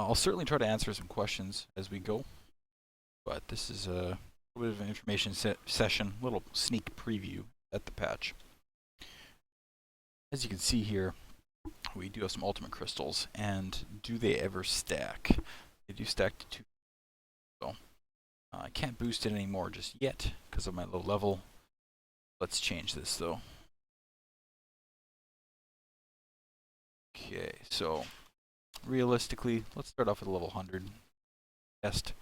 I'll certainly try to answer some questions as we go, but this is a little bit of an information session, little sneak preview at the patch. As you can see here, we do have some ultimate crystals, and do they ever stack? They do stack to 2. So I can't boost it anymore just yet because of my low level. Let's change this though. Okay, so realistically, let's start off with a level 100. Test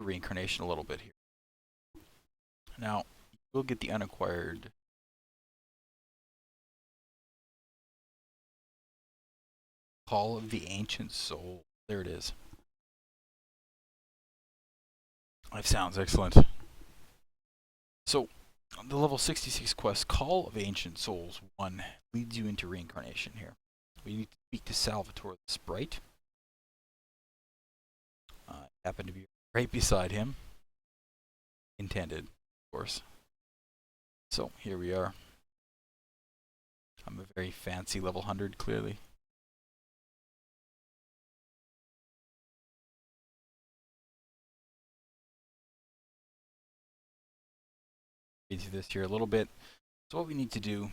reincarnation a little bit here. Now, we'll get the unacquired Call of the Ancient Soul. There it is. That sounds excellent. So, the level 66 quest, Call of Ancient Souls 1, leads you into reincarnation here. We need to speak to Salvatore the Sprite. Happen to be right beside him. Intended, of course. So, here we are. I'm a very fancy level 100, clearly. Read through this here a little bit. So what we need to do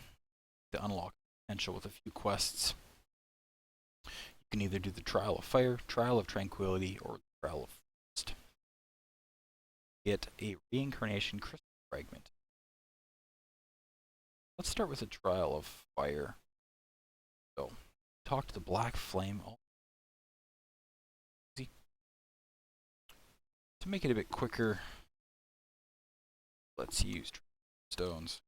to unlock potential with a few quests, you can either do the Trial of Fire, Trial of Tranquility, or the Trial of Frost. Get a reincarnation crystal fragment. Let's start with the Trial of Fire. So, talk to the Black Flame. To make it a bit quicker, let's use stones.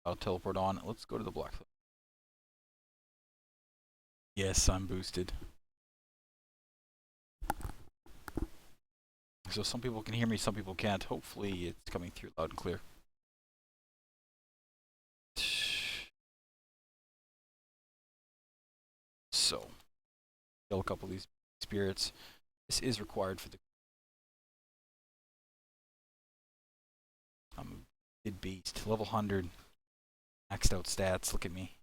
I'll teleport on. Let's go to the Black Flame. Yes, I'm boosted. So some people can hear me, some people can't. Hopefully it's coming through loud and clear. So, kill a couple of these spirits. This is required for the... I'm a good beast. Level 100. Maxed out stats. Look at me.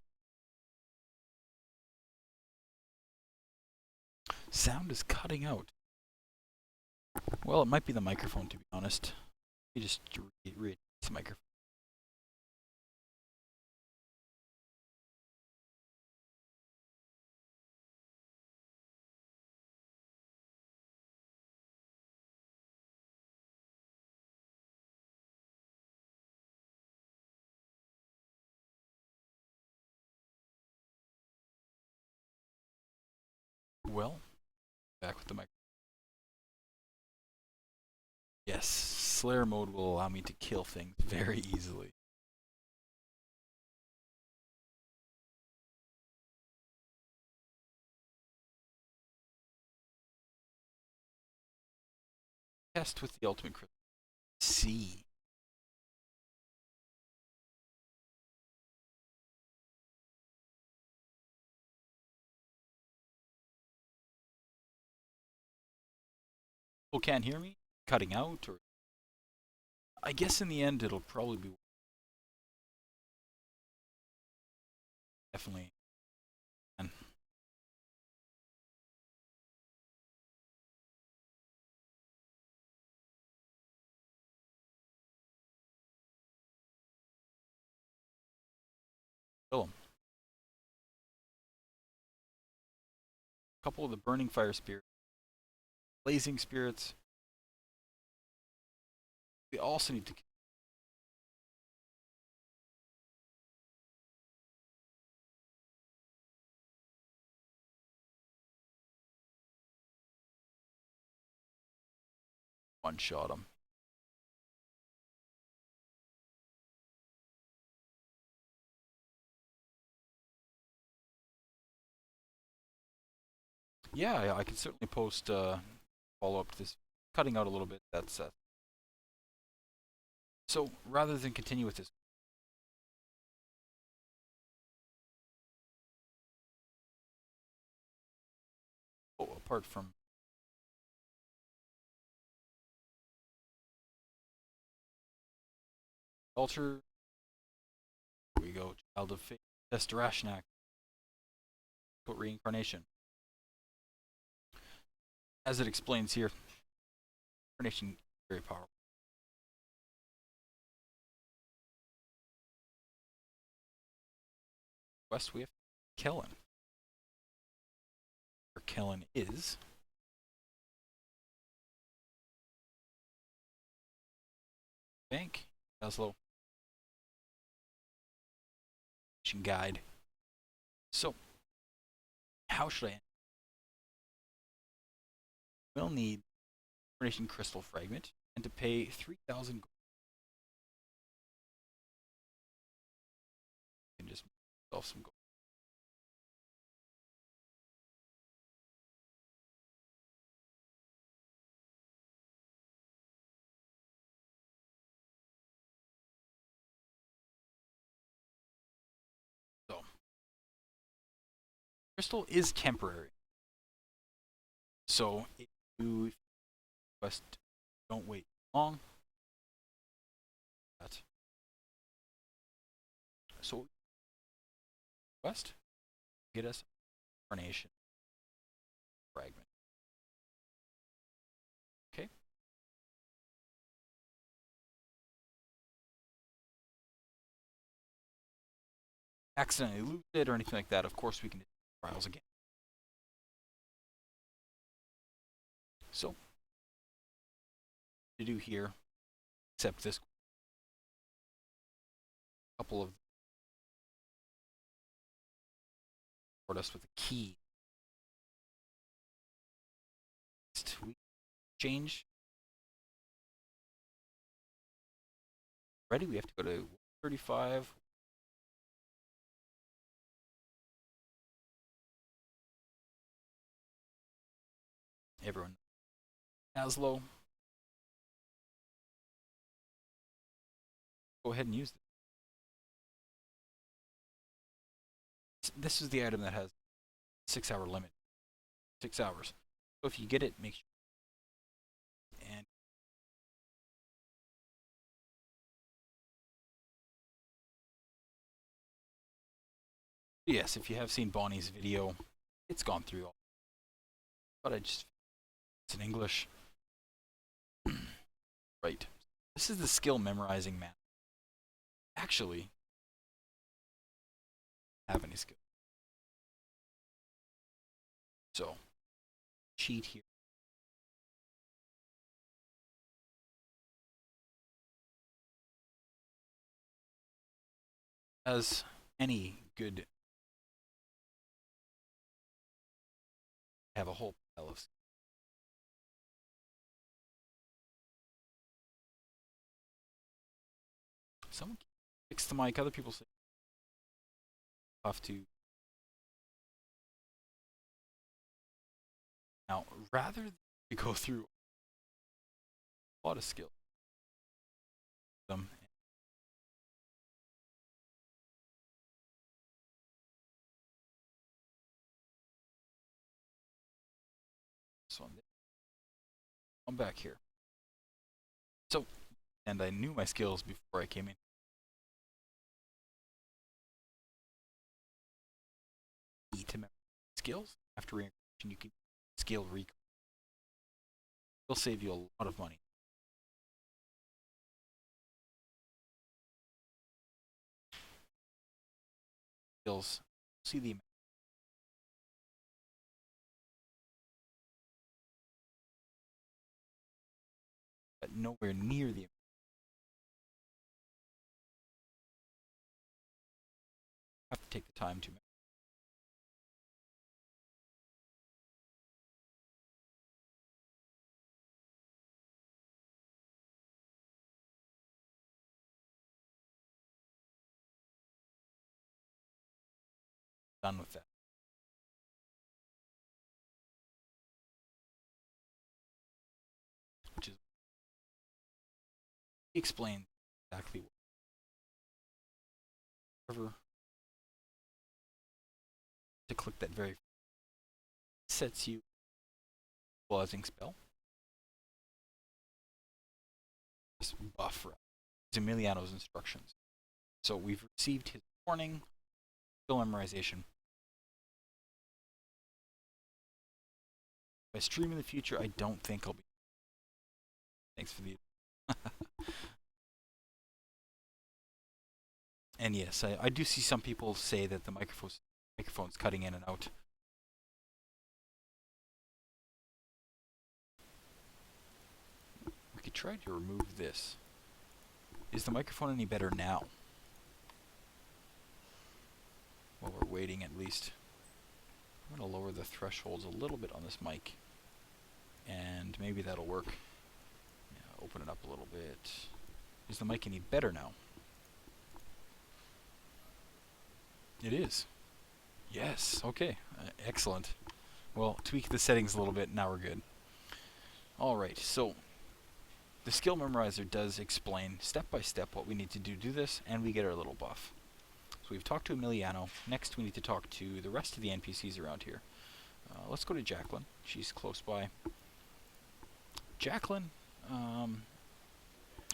Sound is cutting out. Well, it might be the microphone, to be honest. You just read the microphone. Well, back with the microphone. Yes, Slayer mode will allow me to kill things very easily. Test with the ultimate crystal. C. People can't hear me? Cutting out? Or I guess in the end it'll probably be... Definitely. And kill them. A couple of the burning fire spirits. Blazing spirits. We also need to one-shot them. Yeah, I could certainly post follow-up to this. Cutting out a little bit, that's... So, rather than continue with this... Oh, apart from... Culture... Here we ago. Child of Fate, Destarashnak, Reincarnation. As it explains here, reincarnation is very powerful. Quest we have Kellen. Where Kellen is. Bank, Oslo. Guide. So, how should I? We'll need Coordination Crystal Fragment and to pay 3,000 gold. You can just make yourself some gold. So, crystal is temporary. So, if you quest, don't wait long. That. So, quest, get us Coordination Fragment. Okay. Accidentally lose it or anything like that, of course we can do trials again. So, to do here, except this couple of reward us with a key. We change. Ready? We have to go to 135. Everyone. Aslo. Go ahead and use this. This is the item that has 6-hour limit. 6 hours. So if you get it, make sure. And yes, if you have seen Bonnie's video, it's gone through all. But it's in English. Right. This is the skill memorizing map. Actually, have any skill. So, cheat here. As any good, have a whole pile of skills. Someone fix the mic. Other people say off to. Now, rather than go through a lot of skills, this one, I'm back here. So, and I knew my skills before I came in. To memory skills after reincarnation, you can skill recall. It'll save you a lot of money. Skills, see the amount. But nowhere near the amount. Have to take the time to. Done with that. Which is he explains exactly what. However, to click that very sets you equalizing spell. Just buff Emiliano's instructions. So we've received his Warning, skill memorization. If I stream in the future, I don't think I'll be. Thanks for the. And yes, I do see some people say that the microphone's cutting in and out. We could try to remove this. Is the microphone any better now? While we're waiting, at least. I'm going to lower the thresholds a little bit on this mic. And maybe that'll work. Yeah, open it up a little bit. Is the mic any better now? It is. Yes, okay. Excellent. Well, tweak the settings a little bit, now we're good. Alright, so the skill memorizer does explain step by step what we need to do this, and we get our little buff. So we've talked to Emiliano. Next we need to talk to the rest of the NPCs around here. Let's go to Jacqueline. She's close by. Jacqueline,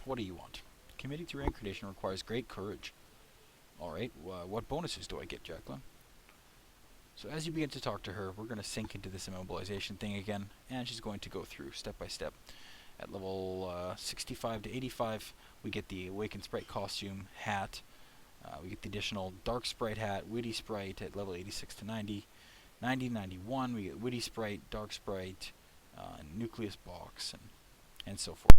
what do you want? Committing to reincarnation requires great courage. Alright, what bonuses do I get, Jacqueline? So as you begin to talk to her, we're going to sink into this immobilization thing again, and she's going to go through step by step. At level 65 to 85, we get the Awakened Sprite costume, hat. We get the additional Dark Sprite hat, Witty Sprite at level 86 to 90. 90, 91, we get Witty Sprite, Dark Sprite, Nucleus Box, and so forth.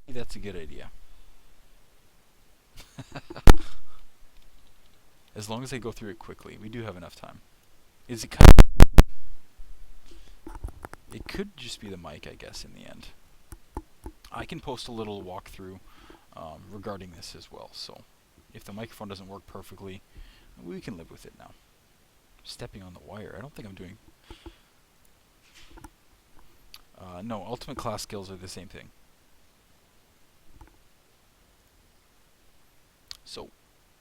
That's a good idea. As long as I go through it quickly, we do have enough time. Is it kind of... It could just be the mic, I guess, in the end. I can post a little walkthrough regarding this as well, so if the microphone doesn't work perfectly, we can live with it now. Stepping on the wire, I don't think I'm doing... no, ultimate class skills are the same thing. So,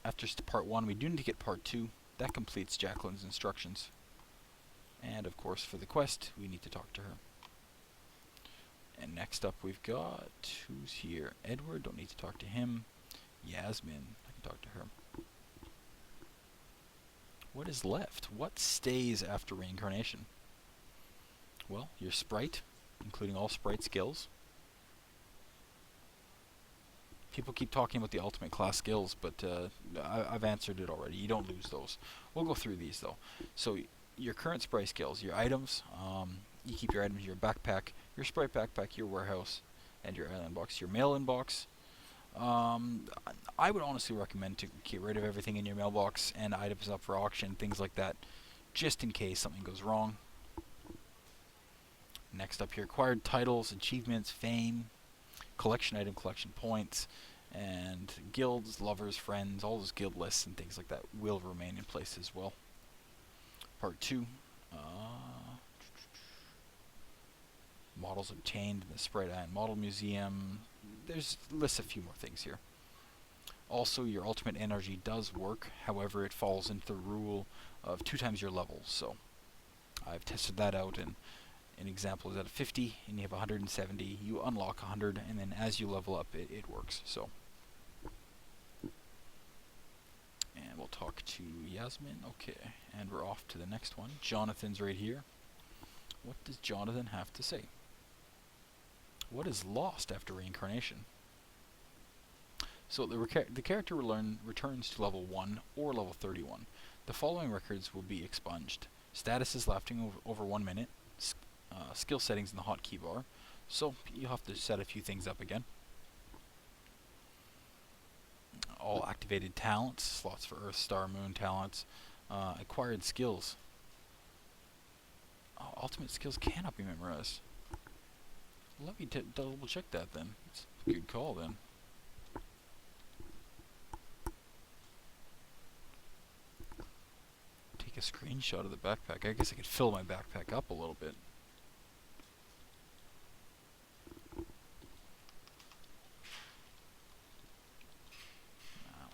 after part 1, we do need to get part 2. That completes Jacqueline's instructions. And of course, for the quest, we need to talk to her. And next up, we've got... who's here? Edward, don't need to talk to him. Yasmin, I can talk to her. What is left? What stays after reincarnation? Well, your sprite, including all sprite skills. People keep talking about the ultimate class skills, but I've answered it already. You don't lose those. We'll go through these, though. So, your current sprite skills, your items, you keep your items in your backpack, your sprite backpack, your warehouse, and your island box. Your mail inbox. I would honestly recommend to get rid of everything in your mailbox and items up for auction, things like that, just in case something goes wrong. Next up here, acquired titles, achievements, fame, collection item, collection points, and guilds, lovers, friends, all those guild lists and things like that will remain in place as well. Part 2. Models obtained in the Sprite Iron Model Museum. There's lists a few more things here. Also, your ultimate energy does work, however, it falls into the rule of 2 times your level. So, I've tested that out, and an example is at 50, and you have 170. You unlock 100, and then as you level up, it works. So, and we'll talk to Yasmin. Okay, and we're off to the next one. Jonathan's right here. What does Jonathan have to say? What is lost after reincarnation? So the character returns to level 1 or level 31. The following records will be expunged. Statuses lasting over 1 minute. Skill settings in the hotkey bar. So you'll have to set a few things up again. All activated talents. Slots for Earth, Star, Moon talents. Acquired skills. Ultimate skills cannot be memorized. Let me double check that then. It's a good call then. Take a screenshot of the backpack. I guess I could fill my backpack up a little bit. Now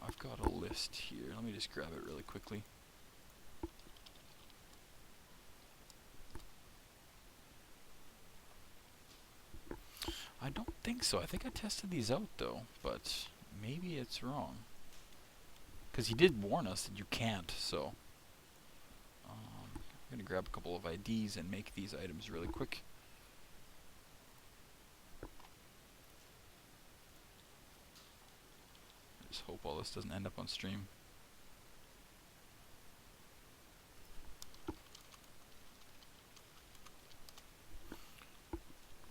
I've got a list here. Let me just grab it really quickly. quickly. I don't think so. I think I tested these out though, but maybe it's wrong. Because he did warn us that you can't, so... I'm going to grab a couple of IDs and make these items really quick. Just hope all this doesn't end up on stream.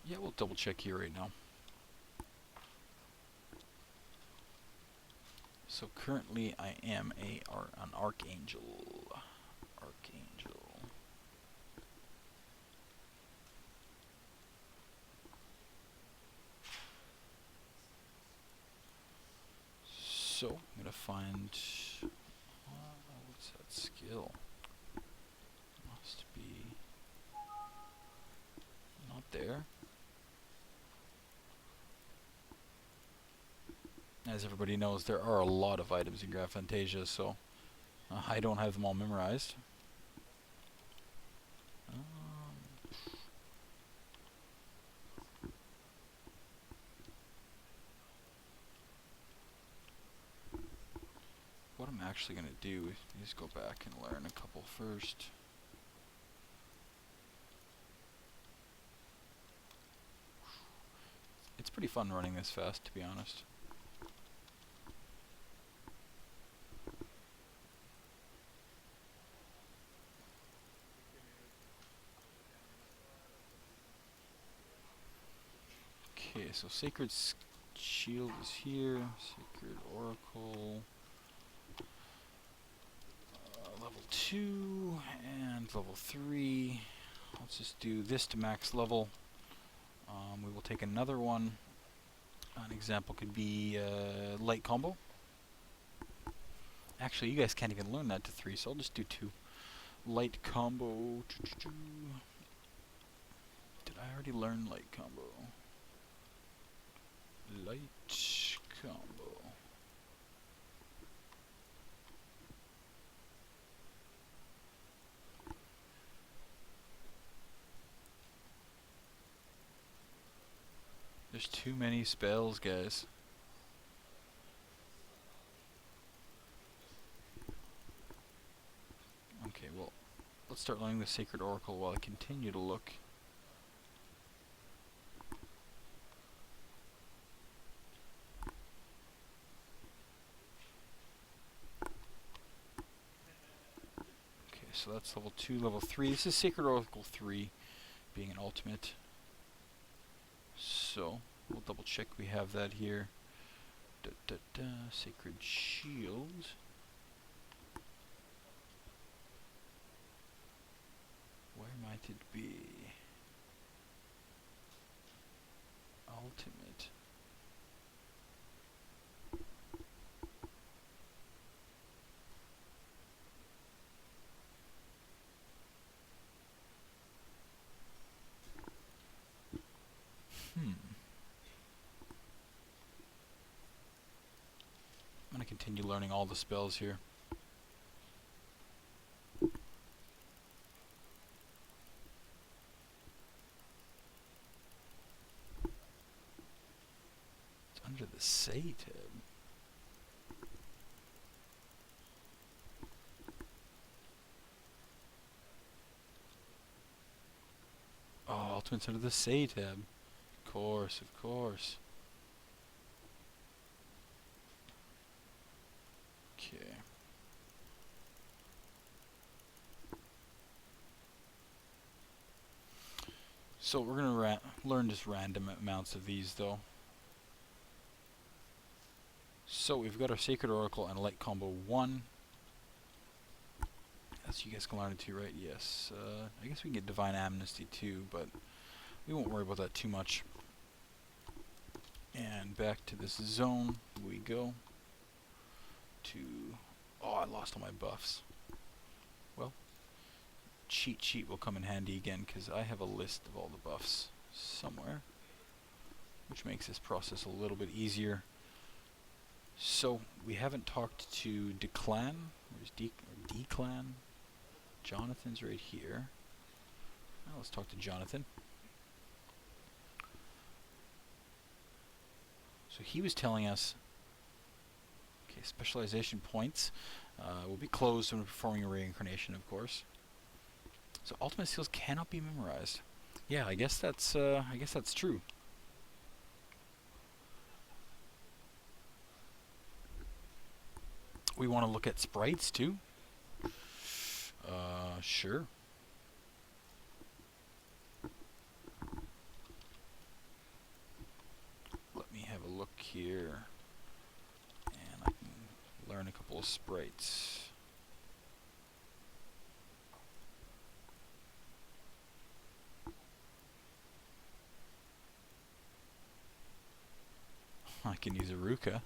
Yeah, we'll double check here right now. So currently I am an archangel. So I'm gonna find what's that skill? Must be not there. As everybody knows, there are a lot of items in Fantasia, so I don't have them all memorized. What I'm actually going to do is go back and learn a couple first. It's pretty fun running this fast, to be honest. Okay, so Sacred Shield is here. Sacred Oracle. Level 2 and level 3. Let's just do this to max level. We will take another one. An example could be light combo. Actually, you guys can't even learn that to 3, so I'll just do 2. Light combo. Did I already learn light combo? Light combo. There's too many spells, guys. Okay, well, let's start learning the Sacred Oracle while I continue to look. Okay, so that's level 2, level 3. This is Sacred Oracle 3, being an ultimate. So, we'll double check we have that here. Sacred Shield. Where might it be? Ultimate. I'm going to continue learning all the spells here. It's under the Say tab. Oh, Ultimate's under the Say tab. Of course, of course. Okay. So we're going to learn just random amounts of these though. So we've got our Sacred Oracle and Light Combo 1. As you guys can learn it too, right? Yes. I guess we can get Divine Amnesty too, but we won't worry about that too much. And back to this zone we go. Oh, I lost all my buffs. Well, cheat sheet will come in handy again because I have a list of all the buffs somewhere, which makes this process a little bit easier. So we haven't talked to Declan. Where's Declan? Jonathan's right here. Now let's talk to Jonathan. So he was telling us, okay, specialization points will be closed when performing a reincarnation, of course. So ultimate skills cannot be memorized. Yeah, I guess that's true. We want to look at sprites too. Sure. Let me have a look here, and I can learn a couple of sprites. I can use a Ruka.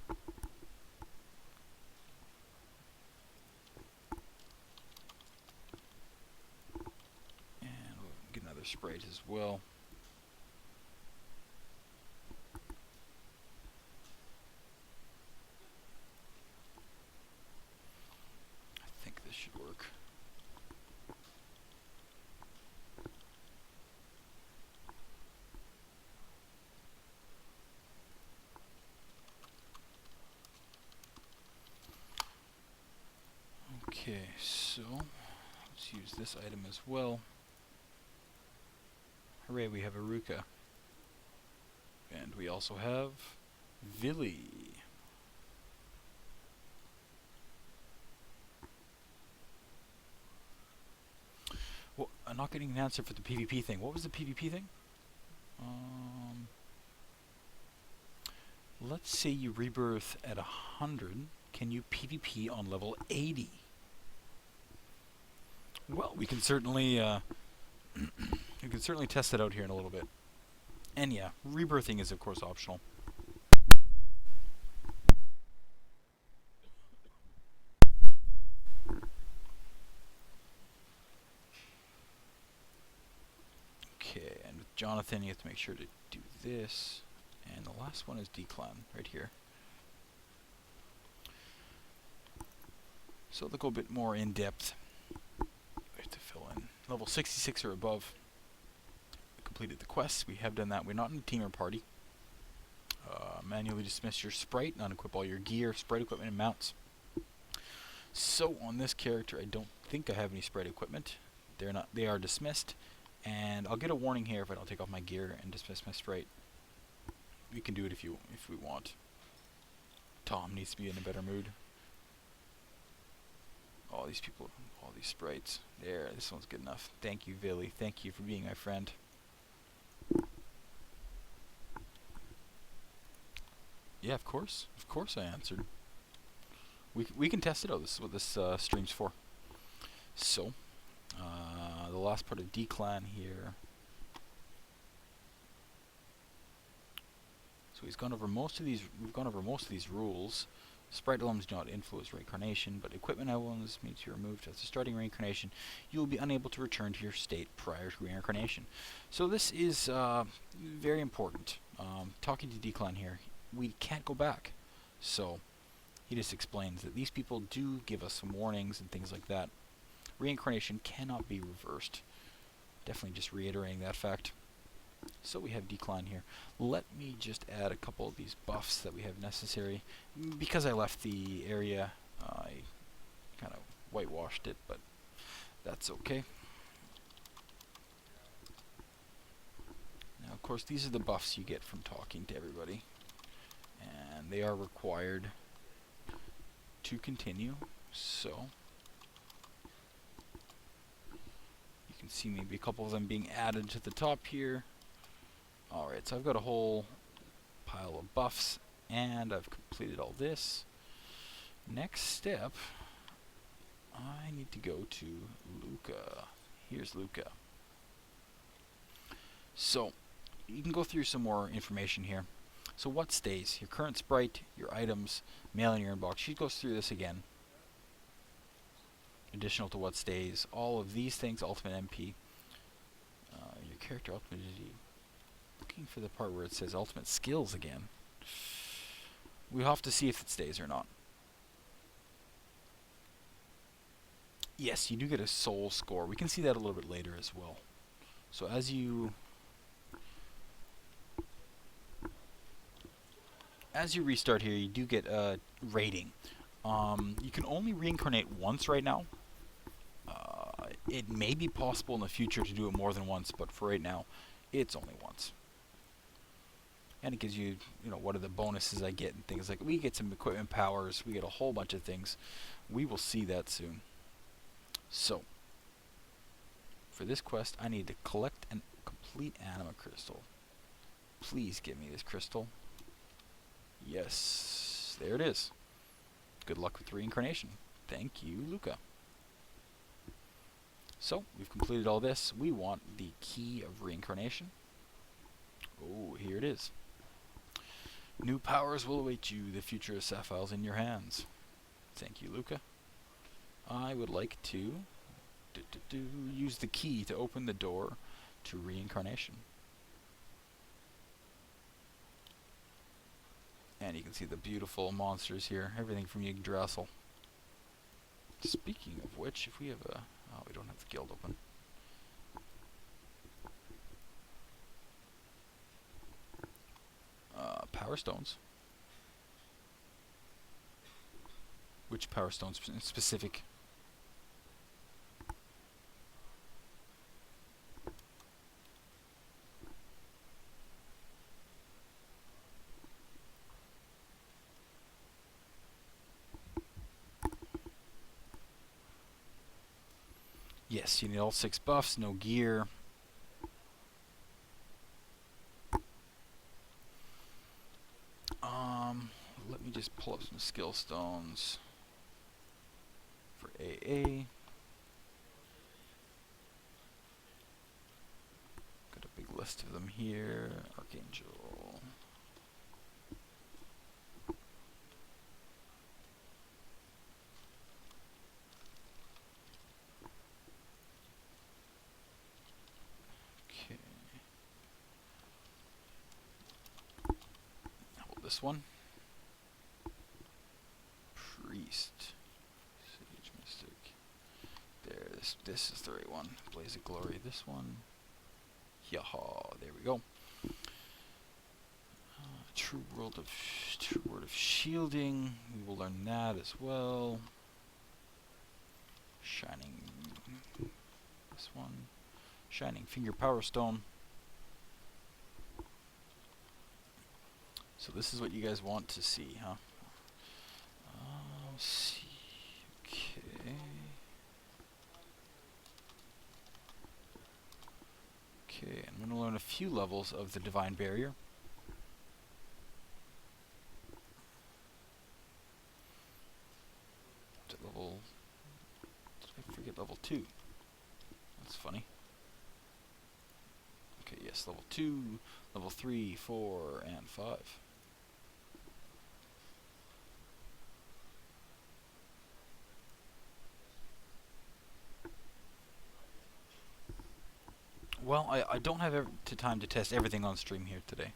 And we'll get another sprite as well. I think this should work. Okay, so let's use this item as well. Hooray, we have a Ruka. And we also have Villy. Well, I'm not getting an answer for the PvP thing. What was the PvP thing? Let's say you rebirth at 100. Can you PvP on level 80? Well, we can certainly test it out here in a little bit. And yeah, rebirthing is of course optional. Okay, and with Jonathan you have to make sure to do this. And the last one is Declan, right here. So they'll go a bit more in depth. We have to fill in. Level 66 or above. We completed the quests. We have done that. We're not in a team or party. Manually dismiss your sprite, not equip all your gear, sprite equipment, and mounts. So on this character, I don't think I have any sprite equipment. They are dismissed, and I'll get a warning here if I don't take off my gear and dismiss my sprite. We can do it if we want. Tom needs to be in a better mood. All these people, all these sprites. There, this one's good enough. Thank you, Villy. Thank you for being my friend. Yeah, of course I answered. We can test it out. This is what this stream's for. So, the last part of Declan here. So he's gone over most of these. We've gone over most of these rules. Sprite elements do not influence reincarnation, but equipment elements means you're removed after starting reincarnation. You will be unable to return to your state prior to reincarnation. So this is very important. Talking to Declan here, we can't go back. So he just explains that these people do give us some warnings and things like that. Reincarnation cannot be reversed. Definitely just reiterating that fact. So we have Decline here. Let me just add a couple of these buffs that we have necessary. Because I left the area, I kind of whitewashed it, but that's okay. Now, of course, these are the buffs you get from talking to everybody. And they are required to continue. So you can see maybe a couple of them being added to the top here. Alright, so I've got a whole pile of buffs, and I've completed all this. Next step, I need to go to Luca. Here's Luca. So, you can go through some more information here. So what stays? Your current sprite, your items, mail in your inbox. She goes through this again. Additional to what stays. All of these things, ultimate MP. Your character ultimate... Looking for the part where it says ultimate skills again. We'll have to see if it stays or not. Yes, you do get a soul score. We can see that a little bit later as well. So as you restart here, you do get a rating. You can only reincarnate once right now. It may be possible in the future to do it more than once, but for right now, it's only once. And it gives you, what are the bonuses I get and things like. We get some equipment powers. We get a whole bunch of things. We will see that soon. So, for this quest, I need to collect and complete anima crystal. Please give me this crystal. Yes, there it is. Good luck with reincarnation. Thank you, Luca. So, we've completed all this. We want the key of reincarnation. Oh, here it is. New powers will await you. The future of Sapphire's in your hands. Thank you, Luca. I would like to use the key to open the door to reincarnation. And you can see the beautiful monsters here. Everything from Yggdrasil. Speaking of which, if we have a... Oh, we don't have the guild open. Power stones. Which power stones in specific? Yes, you need all 6 buffs, no gear. Let me just pull up some skill stones for AA. Got a big list of them here. Archangel. Okay. How about this one? Priest. Sage Mystic. There, this is the right one. Blaze of Glory, this one. Yaha, there we go. True Word of Shielding. We will learn that as well. Shining. This one. Shining Finger Power Stone. So this is what you guys want to see, huh? Let's see. Okay. Okay, I'm going to learn a few levels of the Divine Barrier. To level... Did I forget level 2? That's funny. Okay, yes, level 2, level 3, 4, and 5. Well, I don't have time to test everything on stream here today.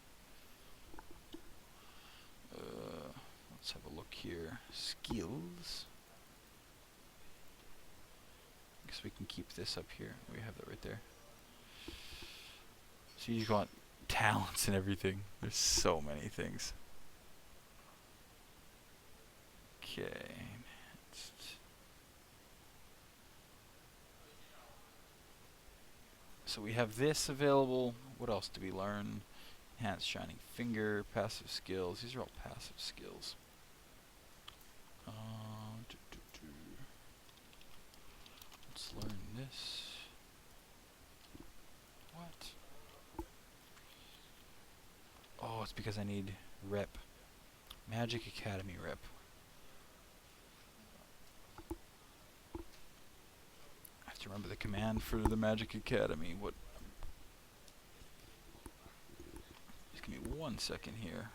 Let's have a look here. Skills. I guess we can keep this up here. We have that right there. So you got talents and everything. There's so many things. Okay. So we have this available. What else do we learn? Enhanced Shining Finger, passive skills. These are all passive skills. Let's learn this. What? Oh, it's because I need rep. Magic Academy rep. I have to remember the command for the Magic Academy. What? Just give me 1 second here.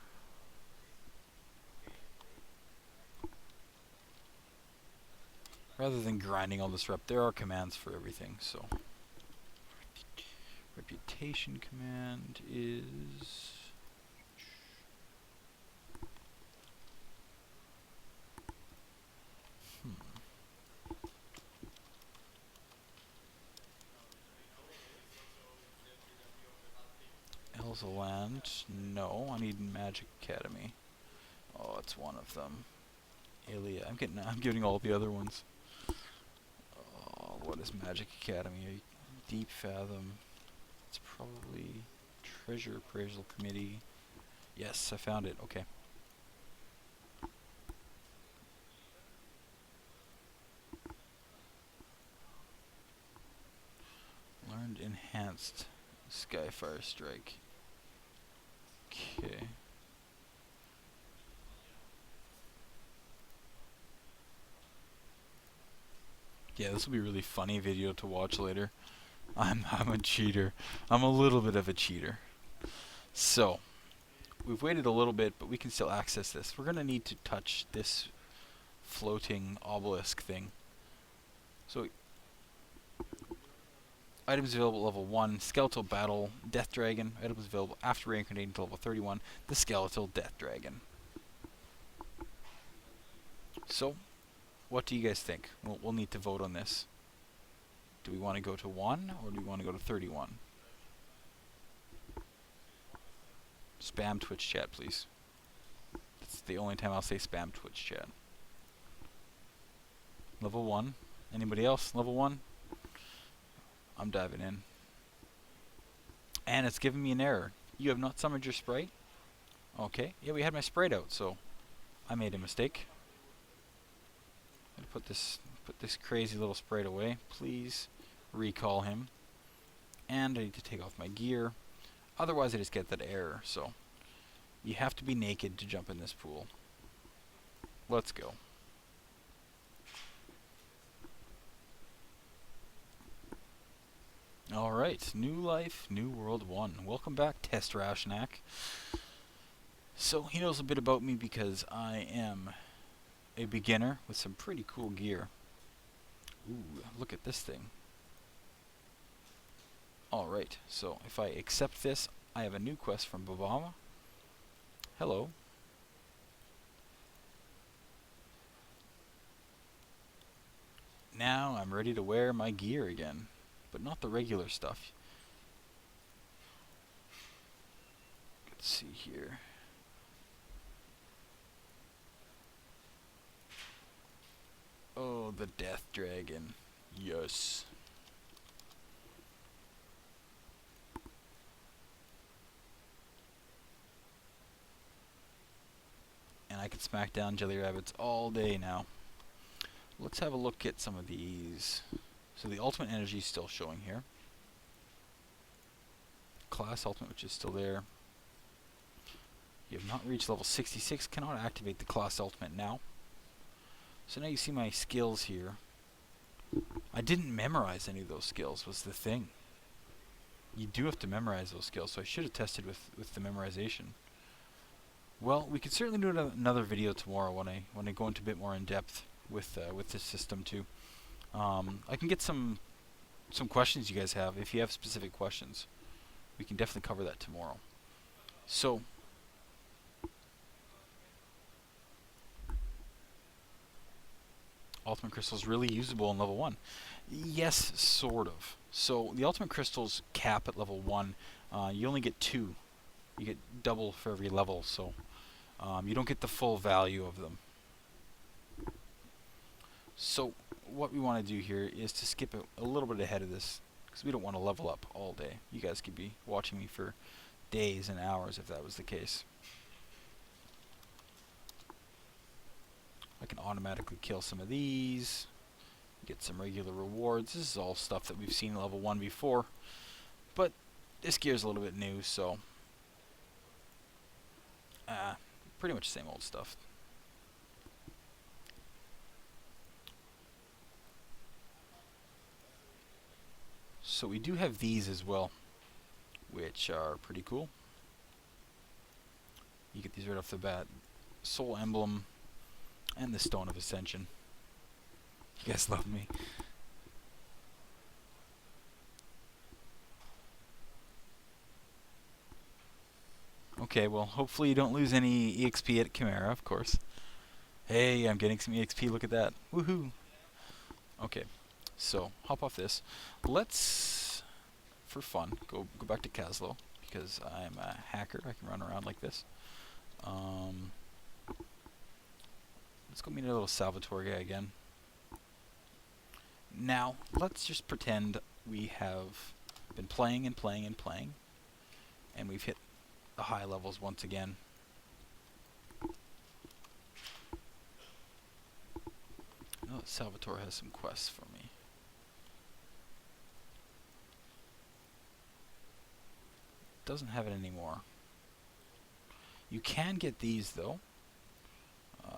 Rather than grinding all this rep, there are commands for everything, so. Reputation command is... Laws of Land. No, I need Magic Academy. Oh, it's one of them. Ilia. I'm getting all the other ones. Oh, what is Magic Academy? Deep Fathom. It's probably Treasure Appraisal Committee. Yes, I found it. Okay. Learned Enhanced Skyfire Strike. Okay. Yeah, this will be a really funny video to watch later. I'm a cheater. I'm a little bit of a cheater. So, we've waited a little bit, but we can still access this. We're going to need to touch this floating obelisk thing. So, items available at level 1, Skeletal Battle, Death Dragon. Items available after reincarnating to level 31, the Skeletal Death Dragon. So, what do you guys think? We'll need to vote on this. Do we want to go to 1 or do we want to go to 31? Spam Twitch chat, please. That's the only time I'll say spam Twitch chat. Level 1. Anybody else? Level 1? I'm diving in. And it's giving me an error. You have not summoned your sprite? Okay. Yeah, we had my sprite out, so I made a mistake. I'm gonna put this crazy little sprite away. Please recall him. And I need to take off my gear. Otherwise I just get that error, so you have to be naked to jump in this pool. Let's go. Alright, New Life, New World 1. Welcome back, Test Rashnak. So, he knows a bit about me because I am a beginner with some pretty cool gear. Ooh, look at this thing. Alright, so if I accept this, I have a new quest from Babama. Hello. Now I'm ready to wear my gear again, but not the regular stuff. Let's see here. Oh, the Death Dragon. Yes. And I can smack down jelly rabbits all day now. Let's have a look at some of these. So the ultimate energy is still showing here. Class ultimate, which is still there. You have not reached level 66, cannot activate the class ultimate now. So now you see my skills here. I didn't memorize any of those skills, was the thing. You do have to memorize those skills, so I should have tested with the memorization. Well, we could certainly do another video tomorrow when I go into a bit more in depth with this system too. I can get some questions you guys have. If you have specific questions, we can definitely cover that tomorrow. So, Ultimate Crystal is really usable in level 1. Yes, sort of. So the Ultimate Crystals cap at level 1. You only get 2. You get double for every level, so you don't get the full value of them. So what we want to do here is to skip a little bit ahead of this, because we don't want to level up all day. You guys could be watching me for days and hours if that was the case. I can automatically kill some of these, get some regular rewards. This is all stuff that we've seen in level 1 before, but this gear is a little bit new, so pretty much the same old stuff. So we do have these as well, which are pretty cool. You get these right off the bat. Soul Emblem and the Stone of Ascension. You guys love me. Okay, well, hopefully you don't lose any EXP at Chimera, of course. Hey, I'm getting some EXP, look at that. Woohoo! Okay, so, hop off this. Let's, for fun, go back to Caslo, because I'm a hacker. I can run around like this. Let's go meet a little Salvatore guy again. Now, let's just pretend we have been playing and playing and playing, and we've hit the high levels once again. I know that Salvatore has some quests for me. Doesn't have it anymore. You can get these though.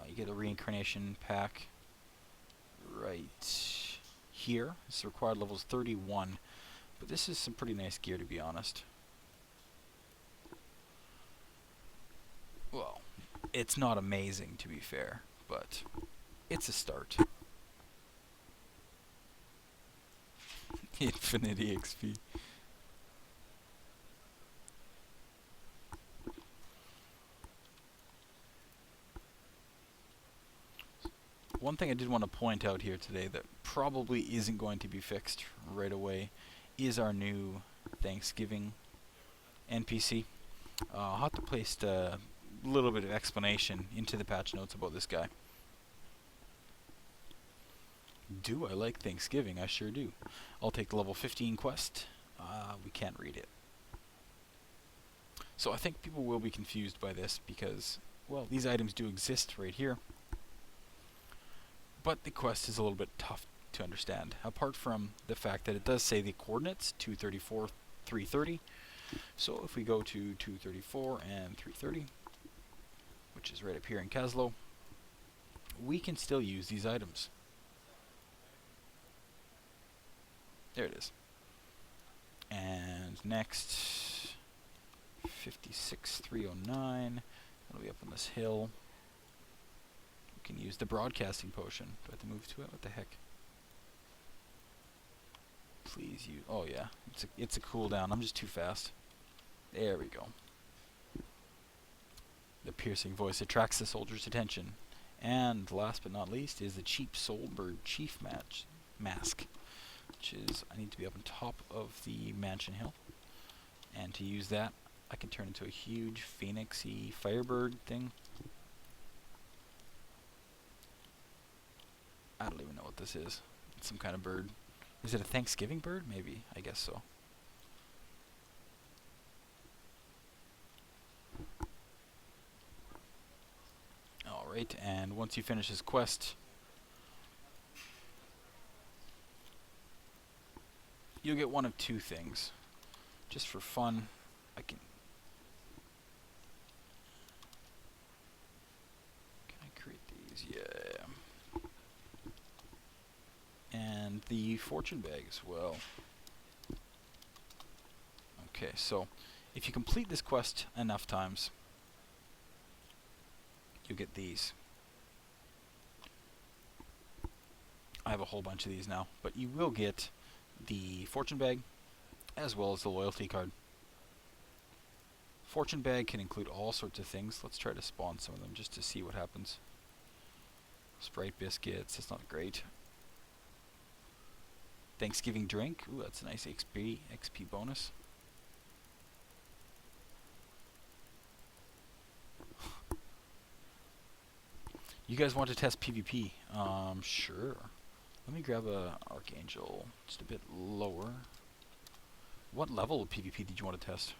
You get a reincarnation pack right here. It's required levels 31, but this is some pretty nice gear, to be honest. Well, it's not amazing, to be fair, but it's a start. Infinity XP. One thing I did want to point out here today that probably isn't going to be fixed right away is our new Thanksgiving NPC. I'll have to paste a little bit of explanation into the patch notes about this guy. Do I like Thanksgiving? I sure do. I'll take the level 15 quest. We can't read it. So I think people will be confused by this because, well, these items do exist right here. But the quest is a little bit tough to understand, apart from the fact that it does say the coordinates, 234, 330. So if we go to 234 and 330, which is right up here in Kaslo, we can still use these items. There it is. And next, 56309, it'll be up on this hill. Can use the broadcasting potion. Do I have to move to it? What the heck? Please use. Oh yeah, it's a cooldown. I'm just too fast. There we go. The piercing voice attracts the soldier's attention. And last but not least is the cheap Soulbird Chief mask, which is I need to be up on top of the mansion hill, and to use that I can turn into a huge phoenixy firebird thing. I don't even know what this is. It's some kind of bird. Is it a Thanksgiving bird? Maybe. I guess so. Alright, and once you finish this quest, you'll get one of two things. Just for fun, I can I create these? Yeah. And the fortune bag as well. Okay, so if you complete this quest enough times, you get these. I have a whole bunch of these now, but you will get the fortune bag as well as the loyalty card. Fortune bag can include all sorts of things. Let's try to spawn some of them just to see what happens. Sprite biscuits, that's not great. Thanksgiving drink. Ooh, that's a nice XP bonus. You guys want to test PvP? Sure. Let me grab a Archangel just a bit lower. What level of PvP did you want to test?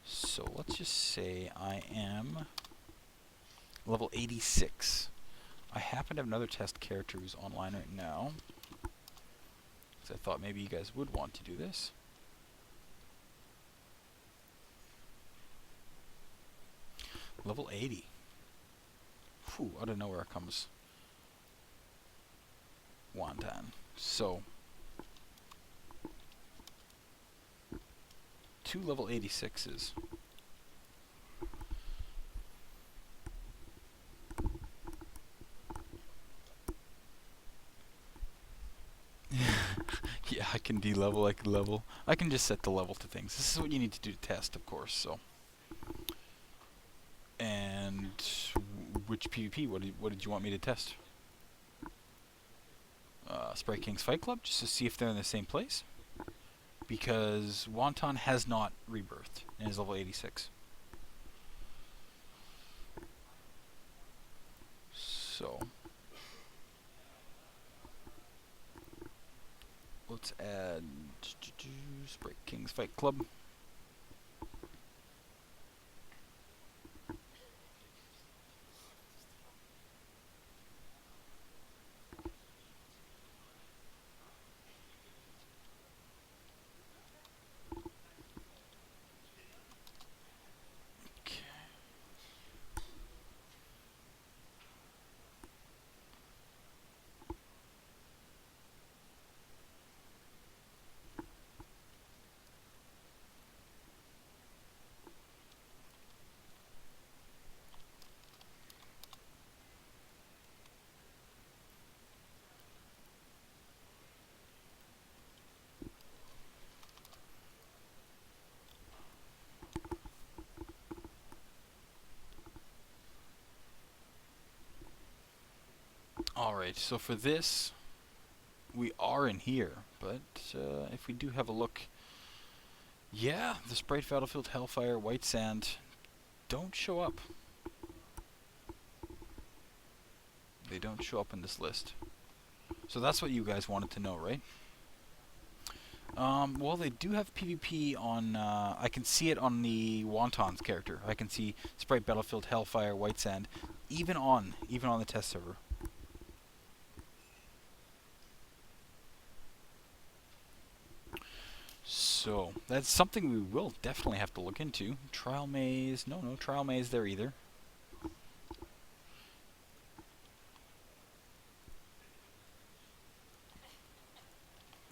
So let's just say I am level 86. I happen to have another test character who's online right now, because I thought maybe you guys would want to do this. Level 80. Whew, out of nowhere comes Wonton. So, 2 level 86s. Yeah, I can de-level, I can level. I can just set the level to things. This is what you need to do to test, of course, so. And which PvP? What did you want me to test? Sprite King's Fight Club, just to see if they're in the same place. because Wonton has not rebirthed and is level 86. So let's add Sprite Kings Fight Club. Alright, so for this, we are in here, but if we do have a look, yeah, the Sprite Battlefield, Hellfire, White Sand don't show up. They don't show up in this list. So that's what you guys wanted to know, right? Well, they do have PvP on, I can see it on the Wonton's character. I can see Sprite Battlefield, Hellfire, White Sand, even on the test server. So, that's something we will definitely have to look into. Trial Maze, no Trial Maze there either.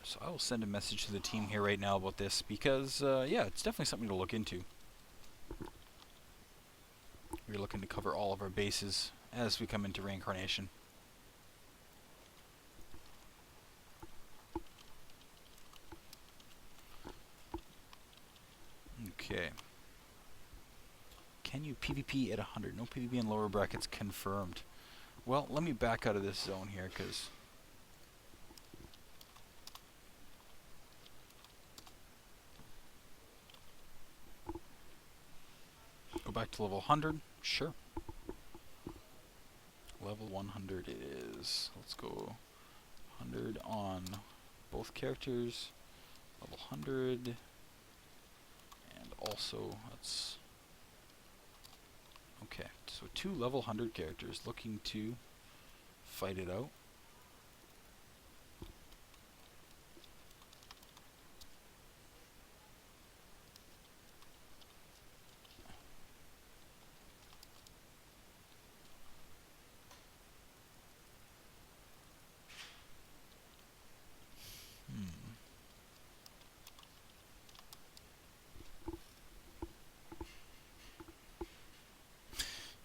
So I will send a message to the team here right now about this because, yeah, it's definitely something to look into. We're looking to cover all of our bases as we come into Reincarnation. Okay. Can you PvP at 100? No PvP in lower brackets confirmed. Well, let me back out of this zone here because go back to level 100. Sure. Level 100 is, let's go 100 on both characters. Level 100. And also, let's... Okay, so 2 level 100 characters looking to fight it out.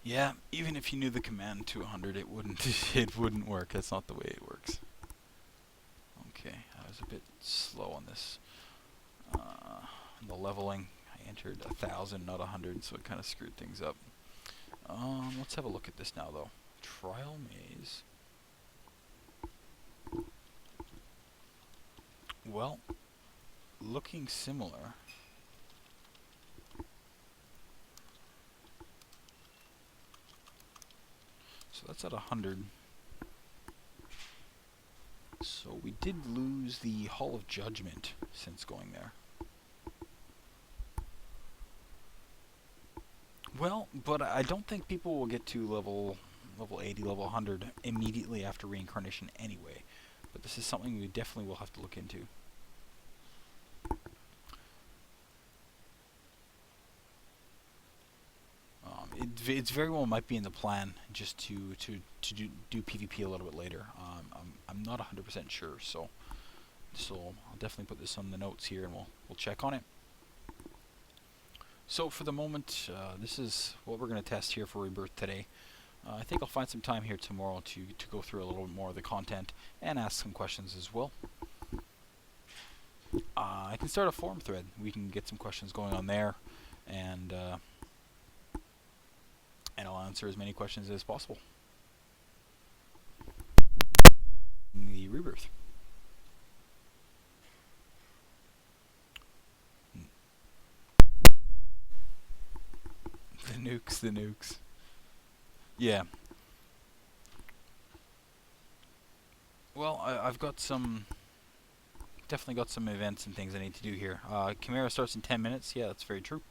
Yeah, even if you knew the command to 100, it wouldn't it wouldn't work. That's not the way it works. Okay, I was a bit slow on this. The leveling, I entered 1,000, not 100, so it kind of screwed things up. Let's have a look at this now, though. Trial Maze. Well, looking similar. So that's at 100. So we did lose the Hall of Judgment since going there. Well, but I don't think people will get to level 80, level 100 immediately after reincarnation anyway. But this is something we definitely will have to look into. It very well might be in the plan just to do PvP a little bit later. I'm not 100% sure, so I'll definitely put this on the notes here, and we'll check on it. So for the moment, this is what we're going to test here for Rebirth today. I think I'll find some time here tomorrow to go through a little bit more of the content and ask some questions as well. I can start a forum thread. We can get some questions going on there, and I'll answer as many questions as possible in the Rebirth. The nukes. Yeah. Well, I've got definitely got some events and things I need to do here. Chimera starts in 10 minutes. Yeah, that's very true.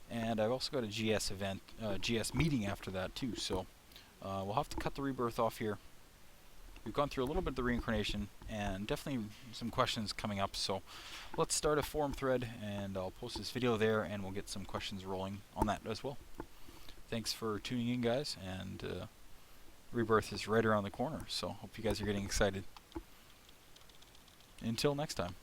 And I've also got a GS event, GS meeting after that too. So we'll have to cut the rebirth off here. We've gone through a little bit of the reincarnation and definitely some questions coming up. So let's start a forum thread and I'll post this video there and we'll get some questions rolling on that as well. Thanks for tuning in, guys, and rebirth is right around the corner. So hope you guys are getting excited. Until next time.